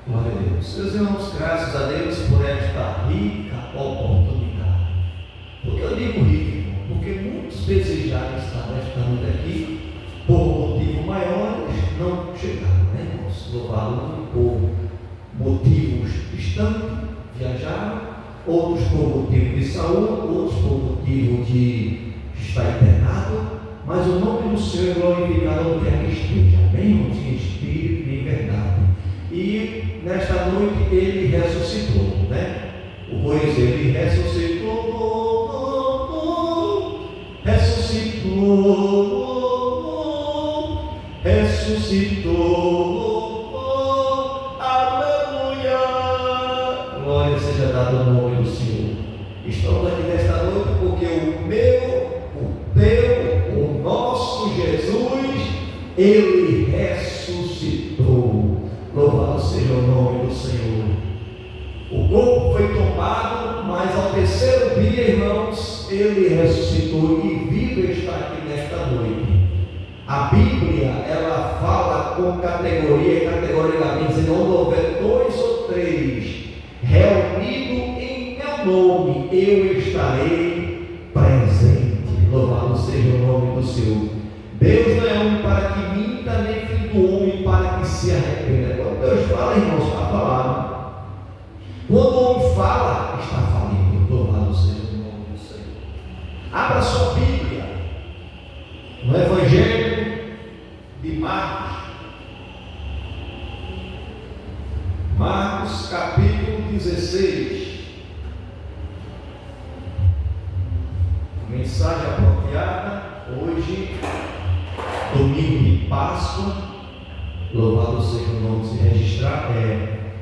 Glória a Deus. Meus irmãos, graças a Deus por esta rica oportunidade. Por que eu digo rica, irmão? Porque muitos desejaram estar nesta noite aqui, por motivos maiores, não chegaram, né, irmãos? Louvado por motivos distantes, viajaram, outros por motivo de saúde, outros por motivo de estar internado, mas o nome do Senhor é glorificado onde quer que esteja, bem irmãos, em espírito e em verdade. E nesta noite ele ressuscitou, né? Pois ele ressuscitou, aleluia, glória seja dada ao nome do Senhor. Estamos aqui nesta noite porque o nosso Jesus, ele ressuscitou. Louvado seja o nome do Senhor. O corpo foi tomado, mas ao terceiro dia, irmãos, ele ressuscitou e vivo está aqui nesta noite. A Bíblia, ela fala com categoricamente, dizendo: onde houver 2 ou 3 reunidos em meu nome, eu estarei presente. Louvado seja o nome do Senhor. Deus não é homem para que minta, nem filho do homem para que se arrependa. Quando Deus fala, irmãos, está falando. Quando o homem fala, está falindo. Louvado seja o nome do Senhor. Abra sua Bíblia no Evangelho de Marcos. Marcos capítulo 16. Mensagem apropriada hoje, domingo de Páscoa. Louvado seja o nome, se registrar.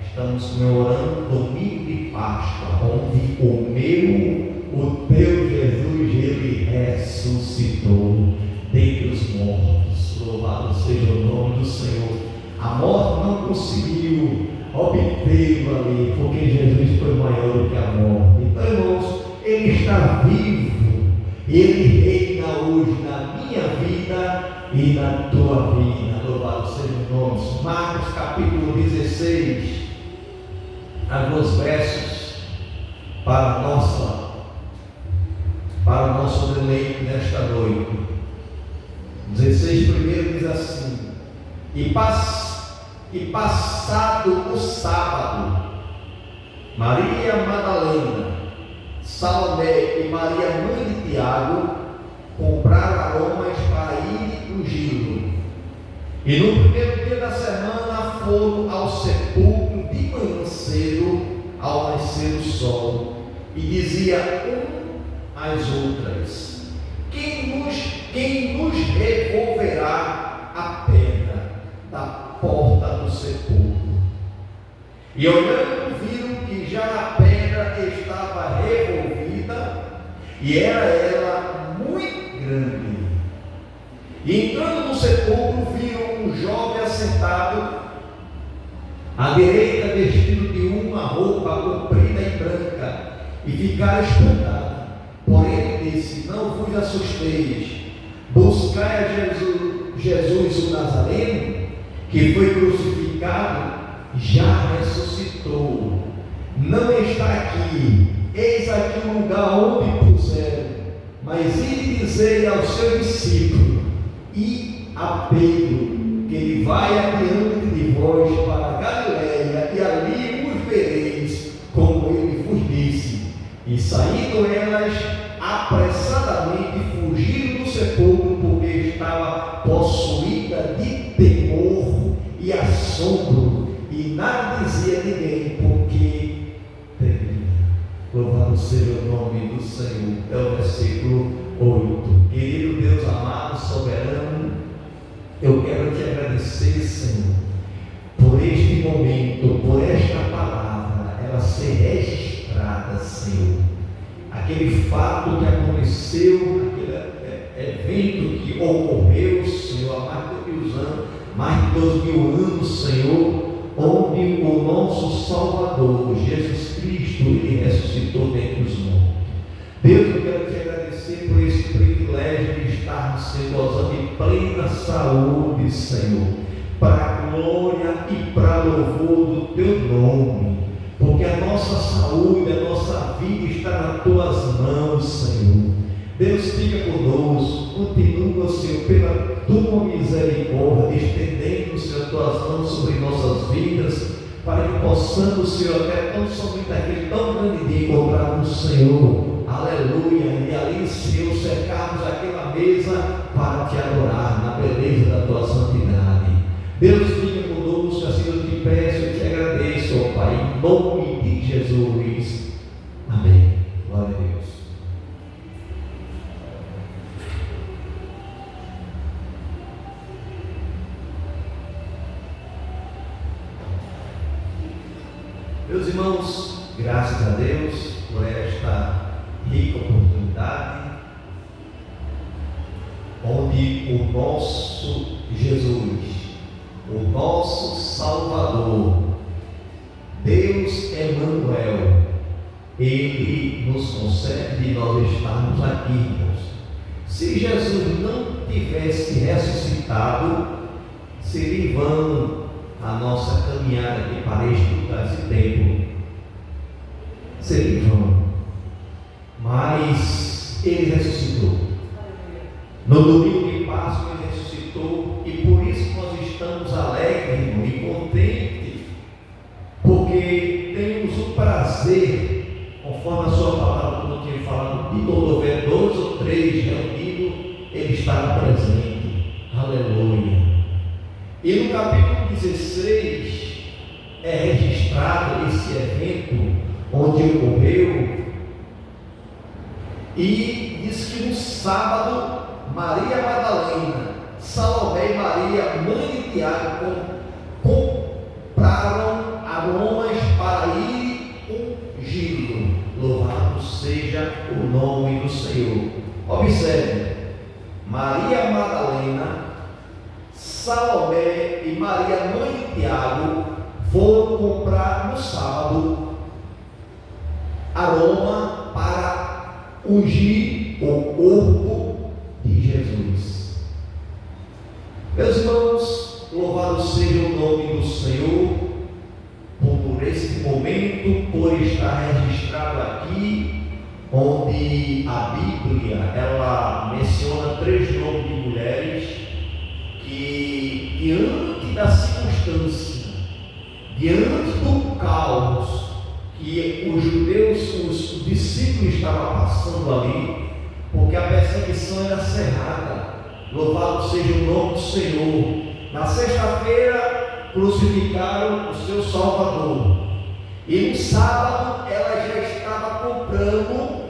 Estamos comemorando domingo de Páscoa, onde o teu Jesus, ele ressuscitou dentre os mortos. Louvado seja o nome do Senhor. A morte não conseguiu obtê-lo ali, porque Jesus foi maior do que a morte. Então, irmãos, ele está vivo, ele reina hoje na minha vida e na tua vida. Louvado seja o nome. Marcos capítulo 16, alguns versos para o nosso deleite nesta noite. 16 primeiro diz assim: e passado o sábado, Maria Madalena, Salomé e Maria mãe de Tiago compraram aromas para ir ungí-lo. E no primeiro dia da semana foram ao sepulcro de manhã cedo, ao nascer do sol, e dizia às outras: quem nos revolverá a pedra da porta do sepulcro? E olhando, viram que já a pedra estava revolvida, e era ela muito grande. E entrando no sepulcro, viram um jovem assentado à direita, vestido de uma roupa comprida e branca, e ficaram espantados. Porém ele disse: não vos assusteis, buscai a Jesus o Nazareno, que foi crucificado, já ressuscitou, não está aqui, eis aqui o lugar onde puseram. Mas ide dizer aos seus discípulos e a Pedro, que ele vai adiante de vós para a Galileia, e ali os vereis, como ele vos disse. E saindo elas, apressadamente fugiram do sepulcro, porque estava possuída de temor e assombro, e nada dizia a ninguém, porque temia. Louvado seja o nome do Senhor. É o versículo 8. Querido Deus amado, soberano, eu quero te agradecer, Senhor, por este momento, por esta palavra, ela ser registrada, Senhor. Aquele fato que aconteceu, aquele evento que ocorreu, Senhor, há mais de 2000 anos, Senhor, onde o nosso Salvador, Jesus Cristo, ele ressuscitou dentre os mortos. Deus, eu quero te agradecer por esse privilégio de estarmos, Senhor, gozando de plena saúde, Senhor, para a glória e para a louvor do teu nome, porque a nossa saúde, a nossa vida está nas tuas mãos, Senhor. Deus, fica conosco, continua, Senhor, pela tua misericórdia, estendendo, Senhor, tuas mãos sobre nossas vidas, para que possamos, Senhor, até tão somente aquele tão grande dia encontrar o Senhor. Aleluia, e ali, Senhor, cercarmos aquela mesa para te adorar na beleza da tua santidade. Deus, fica conosco, assim eu te peço e te agradeço, ó Pai, em nome de Jesus. Amém. Glória a Deus. Meus irmãos, graças a Deus por esta rica oportunidade, onde o nosso Jesus, o nosso Salvador, Deus Emmanuel, Ele nos concede de nós estarmos aqui, irmãos. Se Jesus não tivesse ressuscitado, seria em vão a nossa caminhada aqui para estudar esse tempo. Seria em vão. Mas Ele ressuscitou. No domingo de Páscoa Ele ressuscitou, e por isso nós estamos alegres, irmão, e contentes, porque temos o prazer, conforme a sua palavra, como eu tinha falado, de todo houver 2 ou 3 reunidos, Ele está presente. Aleluia. E no capítulo 16 é registrado esse evento onde ocorreu, e diz que no sábado Maria Madalena, Salomé e Maria, mãe de Tiago, compraram aromas para ir ungí-lo. Louvado seja o nome do Senhor. Observe, Maria Madalena, Salomé e Maria, mãe de Tiago, foram comprar no sábado aroma para ungir o corpo de Jesus. Meus irmãos, louvado seja o nome do Senhor por esse momento, por estar registrado aqui, onde a Bíblia ela menciona 3 nomes de mulheres que, diante da circunstância, diante do caos que os judeus, os discípulos estavam passando ali, porque a perseguição era cerrada. Louvado seja o nome do Senhor. Na sexta-feira crucificaram o seu Salvador, e no sábado ela já estava comprando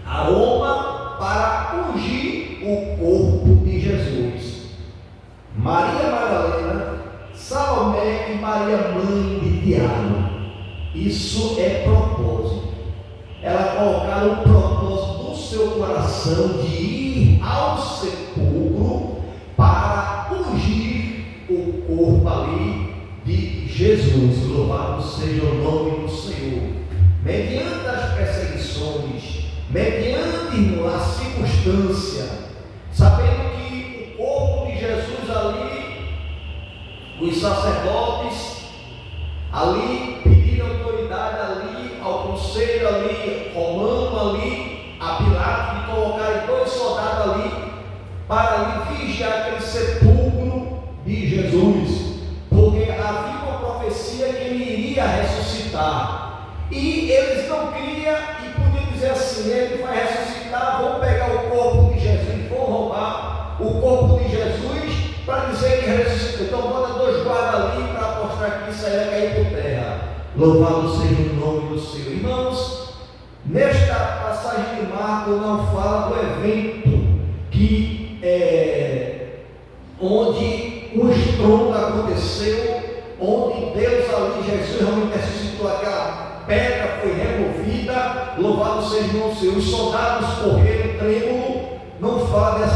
aroma para ungir o corpo de Jesus. Maria Madalena, Salomé e Maria, mãe de Tiago. Isso é propósito. Ela colocaram o propósito no seu coração de ir ao sepulcro para ungir o corpo ali de Jesus. Louvado seja o nome do Senhor. Mediante as perseguições, mediante a circunstância, sabendo que o corpo de Jesus ali, os sacerdotes ali pediram autoridade ali ao conselho ali romano ali a Pilato de colocarem 2 soldados ali para ali vigiar aquele sepulcro de Jesus, porque havia uma profecia que ele iria ressuscitar, e eles não criam e podiam dizer assim: ele vai ressuscitar, vão pegar o corpo de Jesus, vão roubar o corpo de Jesus para dizer que ressuscitou. Então bota 2 guardas ali para mostrar que isso aí vai cair por terra. Louvado seja o nome do Senhor. Irmãos, nesta passagem de Marcos não fala do evento que onde o estrondo aconteceu, onde Deus ali, Jesus realmente ressuscitou, aquela pedra foi removida. Louvado seja o nome do Senhor. Os soldados correram trêmulo, não fala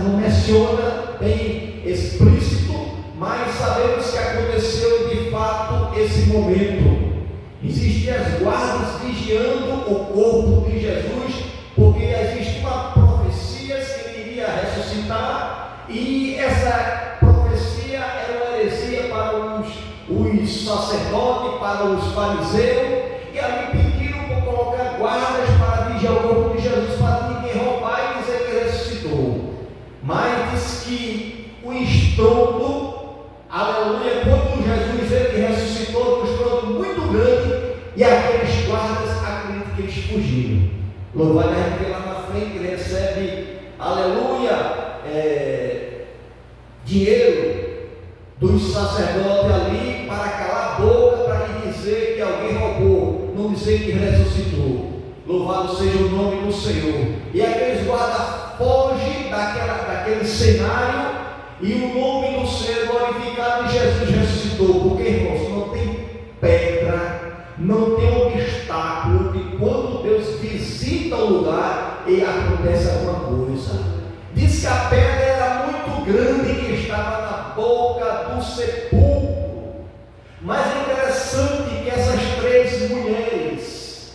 não menciona bem explícito, mas sabemos que aconteceu de fato esse momento. Existiam as guardas vigiando o corpo de Jesus, porque existe uma profecia que ele iria ressuscitar, e essa profecia era uma heresia para os sacerdote, para os fariseus, e ali pediram para colocar guardas para vigiar o corpo de Jesus, para ninguém roubar e dizer que ressuscitou. Mas diz que o estrondo, aleluia, quando Jesus ele ressuscitou, um estrondo muito grande, e aqueles guardas acreditam que eles fugiram. Louvado a gente, lá na frente ele recebe, aleluia, dinheiro dos sacerdotes ali para calar a boca, para lhe dizer que alguém roubou, não dizer que ressuscitou. Louvado seja o nome do Senhor. E aqueles guardas fogem daquele cenário, e o nome do Senhor glorificado, Jesus ressuscitou. Porque, irmãos, não tem pedra, não tem obstáculo que quando Deus visita o lugar e acontece alguma coisa. Diz que a pedra era muito grande, que estava na boca do sepulcro. Mas é interessante que essas três mulheres,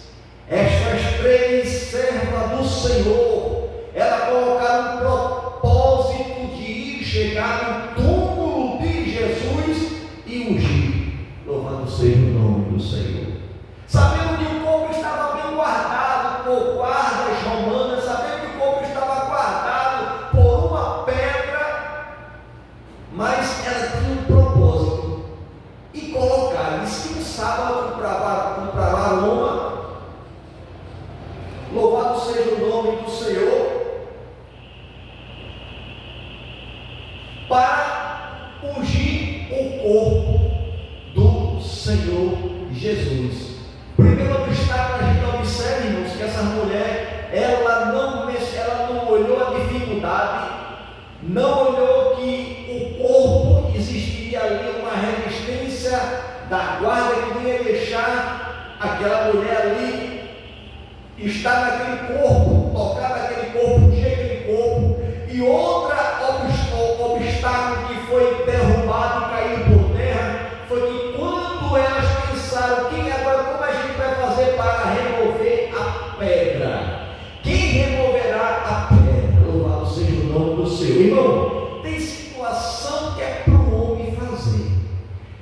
estas três servas do Senhor, elas colocaram um propósito de ir chegar no túmulo de Jesus e ungir. Louvado seja o nome do Senhor. Sabendo que o corpo estava bem guardado por guardas romanas, sabendo que o corpo estava guardado por uma pedra, mas ela tinha um propósito, e colocar, disse que no sábado comprava aroma. Louvado seja o nome do Senhor, para ungir o corpo do Senhor Jesus. Primeiro obstáculo, a gente observa, irmãos, que essa mulher, ela não olhou a dificuldade, não olhou que o corpo existiria ali, uma resistência da guarda que não ia deixar aquela mulher ali estar naquele corpo, tocar naquele corpo, ungir aquele corpo. E outra obstáculo que foi derrubado e caiu por terra foi que quando elas pensaram, como a gente vai fazer para remover a pedra? Quem removerá a pedra? Louvado seja o nome do Senhor. Irmão, tem situação que é para o homem fazer,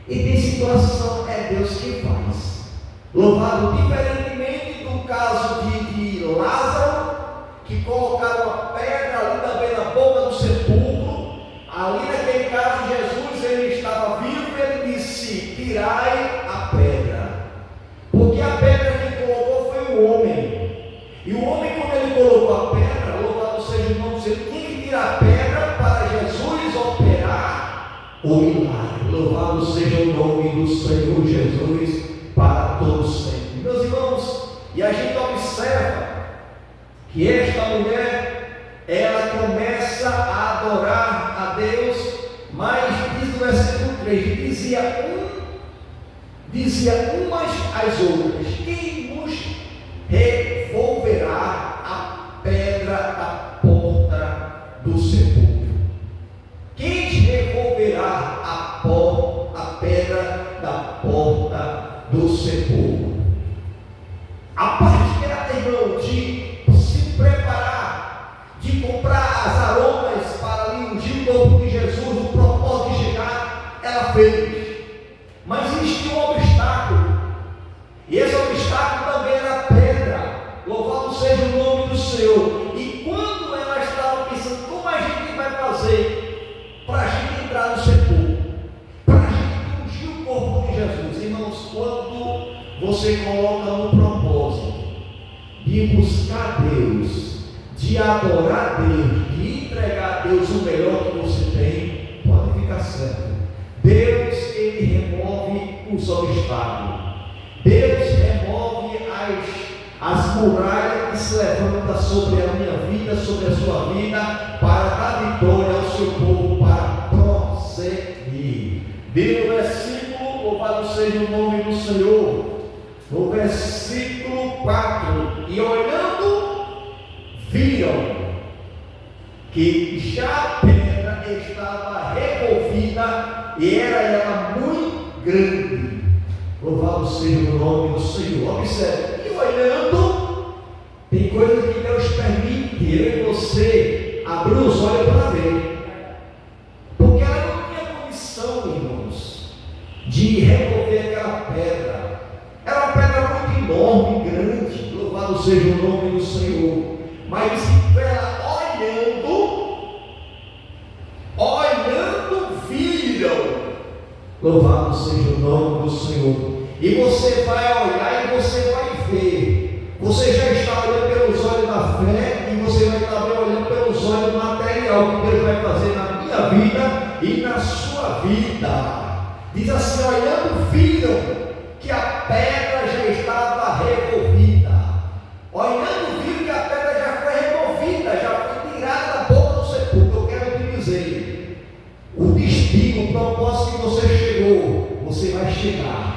e tem situação é Deus que faz. Louvado, diferentemente do caso de Lázaro, que colocaram a pedra ali também na boca do sepulcro. Ali naquele caso, Jesus, ele estava vivo, ele disse: tirai a pedra, porque a pedra que colocou foi o homem, e o homem, quando ele colocou a pedra, louvado seja o nome do Senhor, tinha que tirar a pedra para Jesus operar o milagre. Louvado seja o nome do Senhor Jesus para todos sempre. Meus irmãos, e a gente observa que esta mulher, ela começa a adorar a Deus, mas diz no versículo 3, dizia umas às outras: quem nos revolverá a pedra da porta do sepulcro? Quem revolverá a pedra da porta do sepulcro? A parte dela, irmão, de se preparar, de comprar as aromas para ali ungir o corpo de Jesus, o propósito de chegar, ela fez. Mas existia um obstáculo, e esse obstáculo também era a pedra. Louvado seja o nome do Senhor. E quando ela estava pensando, como a gente vai fazer para a gente entrar no sepulcro, para a gente ungir o corpo de Jesus? Irmãos, quando você coloca no propósito de buscar Deus, de adorar Deus, de entregar a Deus o melhor que você tem, pode ficar certo. Deus, ele remove os obstáculos. Deus remove as muralhas que se levantam sobre a minha vida, sobre a sua vida, para dar vitória ao seu povo, para prosseguir. Diz no versículo, louvado seja o nome do Senhor, no versículo 4: e olhando, viram que já a pedra estava revolvida, e era ela muito grande. Louvado seja o nome do Senhor. Observe, e olhando, tem coisas que Deus permite eu e você abrir os olhos para ver, porque ela não tinha condição, irmãos, de remover enorme e grande, louvado seja o nome do Senhor. Mas diz que ela olhando, viram. Louvado seja o nome do Senhor. E você vai olhar e você vai ver. Você já está olhando pelos olhos da fé, e você vai estar olhando pelos olhos do material que Deus vai fazer na minha vida e na sua vida. Diz assim: olhando, viram que a pedra já estava removida. Olhando, viram que a pedra já foi removida, já foi tirada da boca do sepulcro. Eu quero te dizer, o destino, o propósito que você chegou, você vai chegar.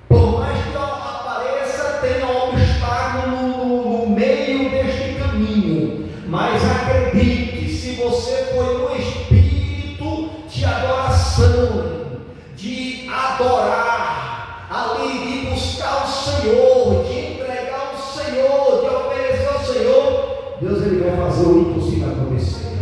Por mais que apareça, tenha um obstáculo no meio deste caminho, mas acredite, se você foi no espírito de adoração, de adorar, ali de buscar o Senhor, de entregar ao Senhor, de oferecer ao Senhor, Deus ele vai fazer o impossível acontecer.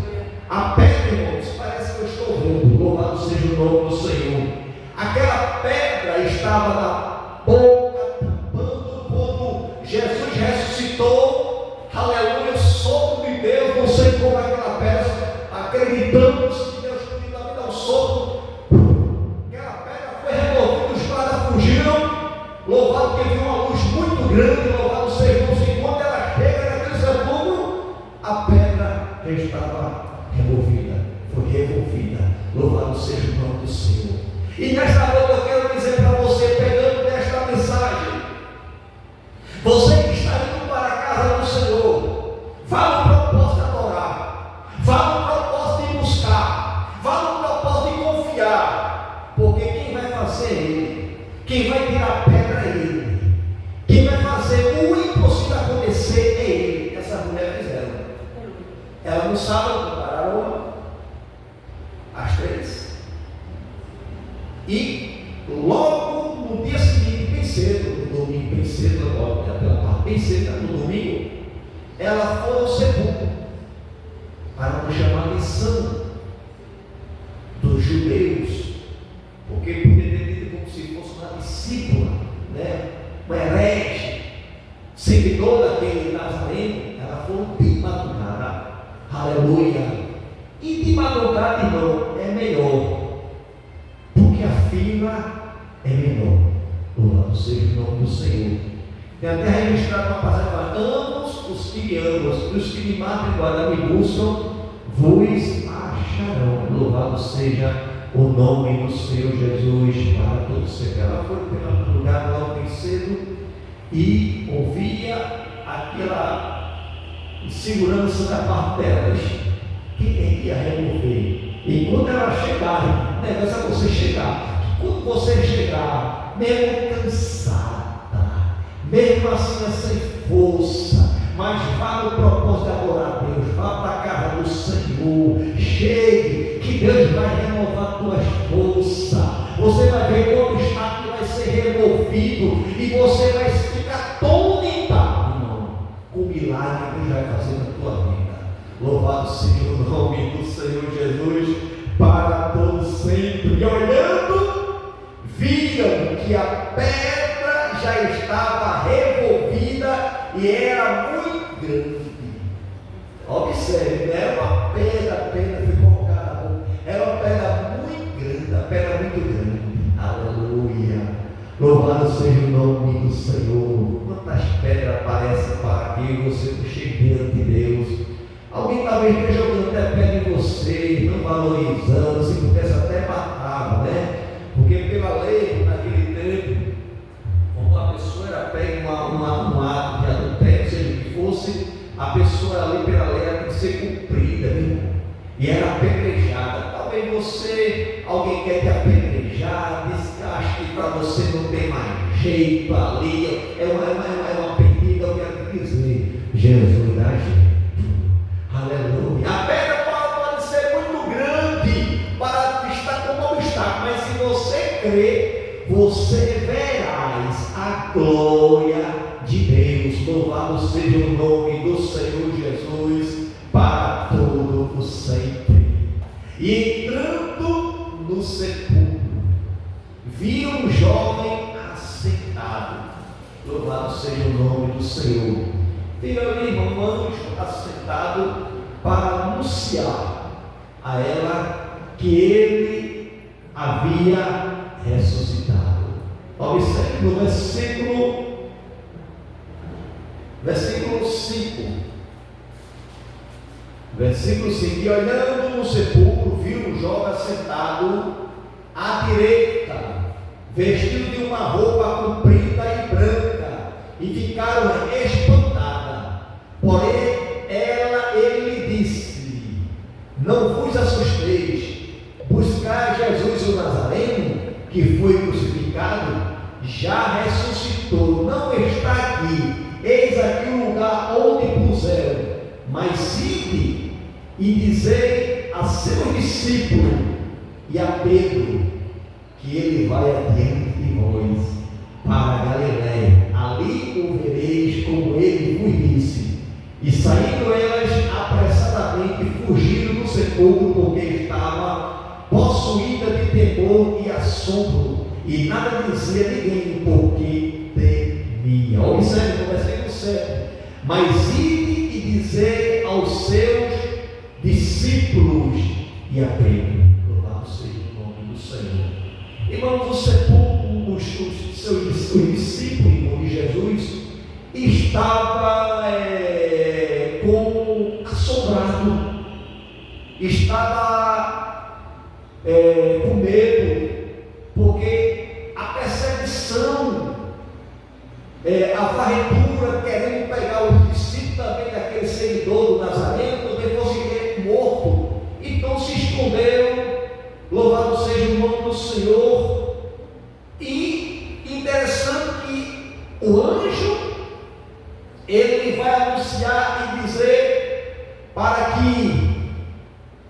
A pedra, irmãos, parece que eu estou vendo, louvado seja o nome do Senhor. Aquela pedra estava na boca, tampando quando Jesus ressuscitou, aleluia, o sopro de Deus, não sei como aquela pedra, acreditamos que Deus podia dar um sopro, aquela pedra foi removida, os guardas fugiram, louvado que viu uma luz muito grande, louvado seja Deus, e quando ela chega naquele sepulcro, a pedra já estava removida, foi removida, louvado seja o nome do Senhor. E nesta noite eu quero dizer para você, pegando nesta mensagem, você que está indo para a casa do Senhor, vá no propósito de adorar, vá no propósito de buscar, vá no propósito de confiar, porque quem vai fazer é Ele, quem vai tirar a pedra é Ele, quem vai fazer o impossível acontecer é Ele. Essa mulher fizeram, ela no sábado prepararam às 3. E logo no dia seguinte, bem cedo, no domingo, bem cedo, logo pela parte bem cedo, no domingo, ela foi ao sepulcro para não chamar a atenção dos judeus, porque poderia ter tido como se fosse uma discípula, né? Uma herege, seguidor daquele Nazareno. Ela foi de madrugada, aleluia. E de madrugada, irmão, é melhor, porque a fila é menor. Louvado seja o nome do Senhor. Tem até registrado uma passagem que fala: ambos os que me amam, os que me madrugada me buscam, vos acharão. Louvado seja o nome do Senhor Jesus para todos sempre. Ela foi pela madrugada logo bem cedo e ouvia aquela insegurança da parte delas. Quem iria remover? E quando ela chegar, o negócio é você chegar. Quando você chegar, mesmo cansada, mesmo assim sem força, mas vá no propósito de adorar a Deus, vá para a casa do Senhor, chegue, que Deus vai renovar tuas forças. Você vai ver como o obstáculo vai ser removido e você vai ficar tão limpado, irmão, com o milagre que Deus vai fazer na tua vida. Louvado seja o nome do Senhor Jesus para todos sempre. E olhando, viram que a pedra já estava removida e era muito grande. Observe, não era uma pedra apenas foi colocada, era uma pedra muito grande, a pedra muito grande. Aleluia. Louvado seja o nome do Senhor. Quantas pedras aparecem para que você chegue diante de Deus. Alguém talvez esteja jogando até pedra em você, não valorizando, se pudesse até matava, né? Porque pela lei, naquele tempo, quando a pessoa era pega um ato de adultério, seja o que fosse, a pessoa ali pela lei ela tem que ser cumprida, viu? E era apedrejada. Talvez você, alguém quer te apedrejar, acha que para você não tem mais jeito ali, é uma pedida, eu quero te dizer, Jesus dá jeito. Aleluia. A pedra pode ser muito grande para estar como obstáculo, mas se você crer, você verás a glória de Deus. Louvado seja o nome do Senhor Jesus para todo o sempre. E entrando no sepulcro, viu um jovem assentado. Louvado seja o nome do Senhor. Tem ali, irmão, um anjo assentado para anunciar a ela que ele havia ressuscitado. Observe no versículo 5. Versículo 5: e olhando no sepulcro, viu o jovem sentado à direita, vestido de uma roupa comprida e branca, e ficaram espantadas. Porém, ele disse: não vos assusteis, buscai Jesus o Nazareno, que foi crucificado, já ressuscitou, não está aqui, eis aqui o lugar onde puseram. Mas ide e dizei a seus discípulos e a Pedro que ele vai adiante de vós para a Galiléia, ali o vereis como ele vos disse. E saindo elas apressadamente, fugiram do sepulcro, porque estava possuída de temor e assombro, e nada dizia a ninguém, porque temia. Observe no versículo 7: mas ide e dizei aos seus discípulos e a Pedro. Louvado seja o nome do Senhor. Irmãos, o sepulcro, os discípulos, irmão, de Jesus estava como assombrado, estava com medo, porque a perseguição, a varredura, querendo pegar os discípulos também daquele seguidor do Nazareno, também fosse morto. Então se esconderam. Louvado seja o nome do Senhor. E interessante que o anjo, ele vai anunciar e dizer para que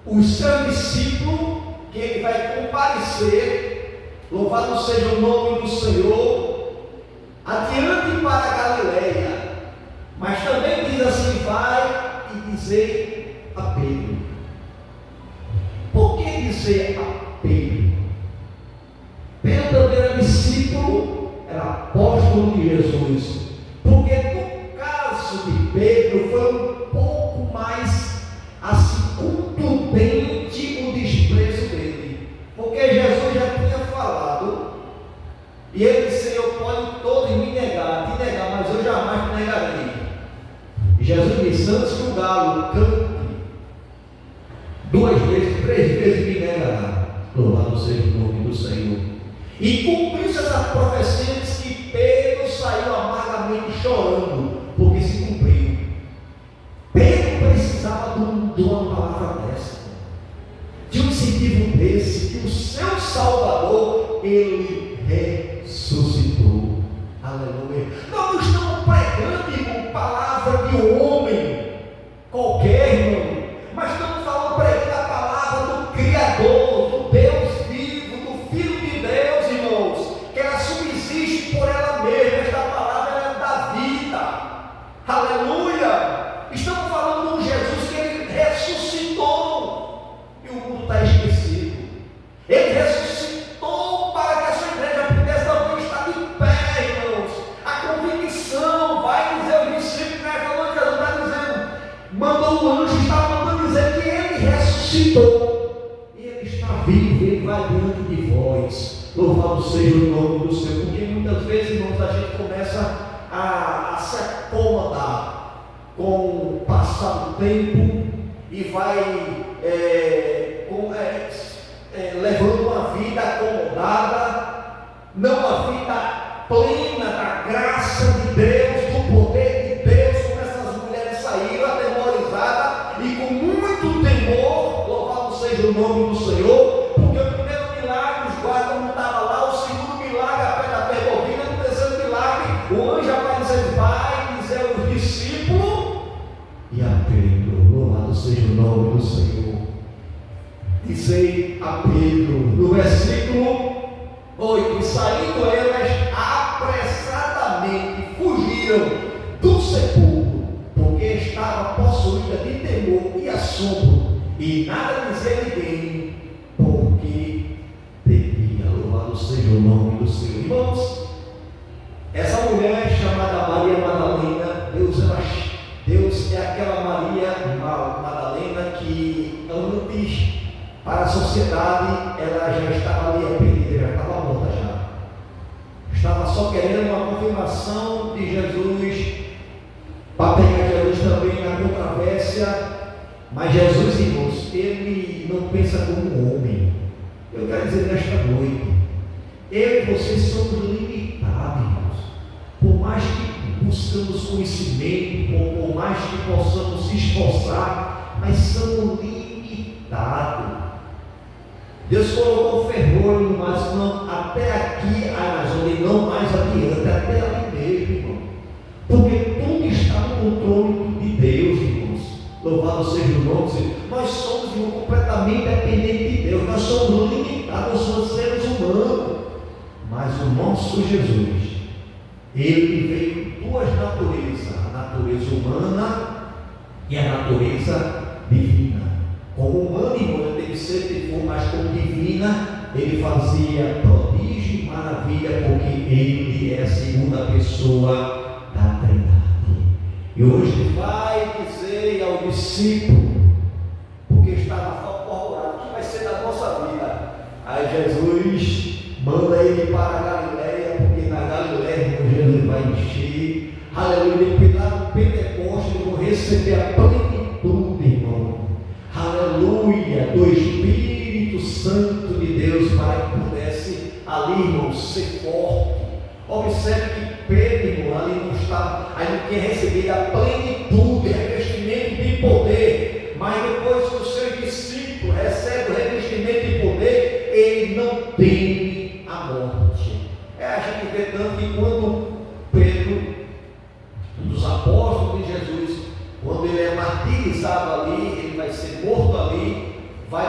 os seus discípulos, que ele vai comparecer, louvado seja o nome do Senhor, adiante para a Galiléia. Mas também diz assim: vai e dizer a Pedro. Por que dizer a Pedro? Pedro também era discípulo, era apóstolo de Jesus. Porque no caso de Pedro foi um pouco mais assim contundente o desprezo dele. Porque Jesus já tinha falado, e ele disse: Senhor, podem todos me negar, te negar, mas eu jamais te negarei. E Jesus disse: antes que o galo cante 2 vezes, 3 vezes me negará. Louvado seja o nome do Senhor. E cumpriu-se essa profecia, diz que Pedro saiu amargamente chorando, porque se cumpriu. Pedro precisava de uma palavra dessa, de um incentivo desse, que o seu Salvador, ele ressuscitou. Aleluia. Nós não estamos pregando, irmão, palavra de um homem qualquer, irmão, mas estamos falando, pregando a palavra do Criador, do Deus vivo, do Filho de Deus, irmãos, que ela subsiste por ela mesma. Esta palavra é da vida. Aleluia. Estamos falando de um Jesus que ele ressuscitou, e o mundo está esquecido. Ele ressuscitou para que a sua igreja pudesse também estar de pé, irmãos. A convicção vai dizer aos discípulos, nesta noite Jesus está dizendo, mandou o anjo, está mandando dizer que ele ressuscitou, e ele está vivo, ele vai diante de vós. Louvado seja o nome do Senhor. Porque muitas vezes, irmãos, a gente começa a se acomodar com o passar do tempo e vai levando uma vida acomodada, não uma vida plena da graça de Deus, do poder de Deus, como essas mulheres saíram atemorizadas e com muito temor. Louvado seja o nome do Senhor, porque o primeiro milagre os guardas não estavam lá, o segundo milagre a pé da ferrovia, no terceiro milagre o anjo apareceu, vai dizer aos discípulos e a Pedro. Louvado seja o nome do Senhor. Dizei a Pedro, no versículo 8: e saindo elas apressadamente fugiram do sepulcro, porque estava possuída de temor e assombro, e nada dizia a ninguém, porque temia. Louvado seja o nome do Senhor. Irmãos, essa mulher chamada Maria sociedade, ela já estava ali perdida, já estava morta já. Estava só querendo uma confirmação de Jesus, para pegar Jesus também na controvérsia. Mas Jesus, irmãos, ele não pensa como um homem. Eu quero dizer nesta noite, eu e você somos limitados, irmãos. Por mais que buscamos conhecimento, por mais que possamos se esforçar, mas somos limitados. Deus colocou ferrolho, mas não até aqui, mas não mais adiante, até ali mesmo, irmão. Porque tudo está no controle de Deus, irmãos. Louvado seja o nome do Senhor. Nós somos, irmão, completamente dependentes de Deus. Nós somos limitados, somos seres humanos. Mas o nosso Jesus, ele veio com duas naturezas, a natureza humana e a natureza divina. Como humano, irmão, ele teve sempre, mas como divina, ele fazia prodígio e maravilha, porque ele é a segunda pessoa da Trindade. E hoje ele vai dizer ao discípulo, porque estava falando, o que vai ser da nossa vida? Aí Jesus manda ele para a Galileia, porque na Galileia Jesus vai encher. Aleluia, porque lá no Pentecostes eu vou receber a plenitude, irmão. Aleluia, do Espírito Santo de Deus, para que pudesse ali, irmão, ser forte. Observe que Pedro, irmão, ali não estava, aí não quer receber a plenitude, revestimento de poder. Mas depois que os seus discípulos recebem o revestimento de poder, ele não teme a morte. A gente vê tanto que quando Pedro, um dos apóstolos de Jesus, quando ele é martirizado ali, ele vai ser morto ali, vai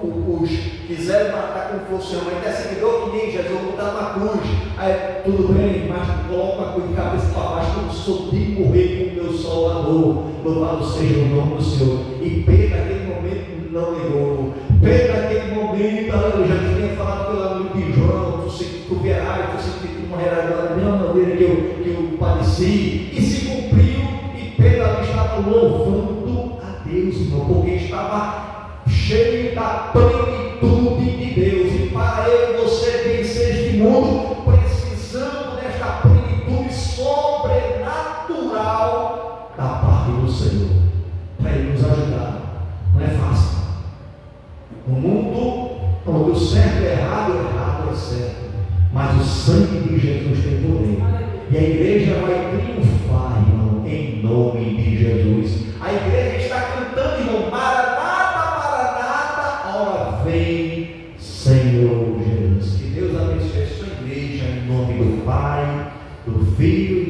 os quiseram matar como fosse uma perseguidor que nem Jesus, vou botar na cruz. Aí tudo bem, mas coloca a cruz de cabeça para baixo, como sou de morrer com o meu Salvador. Louvado seja o nome do Senhor. E Pedro naquele momento não negou. Pedro naquele momento, eu já tinha falado pela noite de João, tu verás, tu sempre morrerá da mesma maneira que eu padeci. E se cumpriu, e Pedro ali estava louvando a Deus, irmão, porque estava cheio da plenitude de Deus. E para eu e você vencer este mundo, precisamos desta plenitude sobrenatural da parte do Senhor, para Ele nos ajudar. Não é fácil. No mundo onde o certo é errado, o errado é certo, mas o sangue de Jesus tem poder, e a igreja vai triunfar, irmão, em nome de Jesus. A igreja está cantando, irmão, Maranata, Maranata, ora vem, Senhor Jesus. Que Deus abençoe a sua igreja, em nome do Pai, do Filho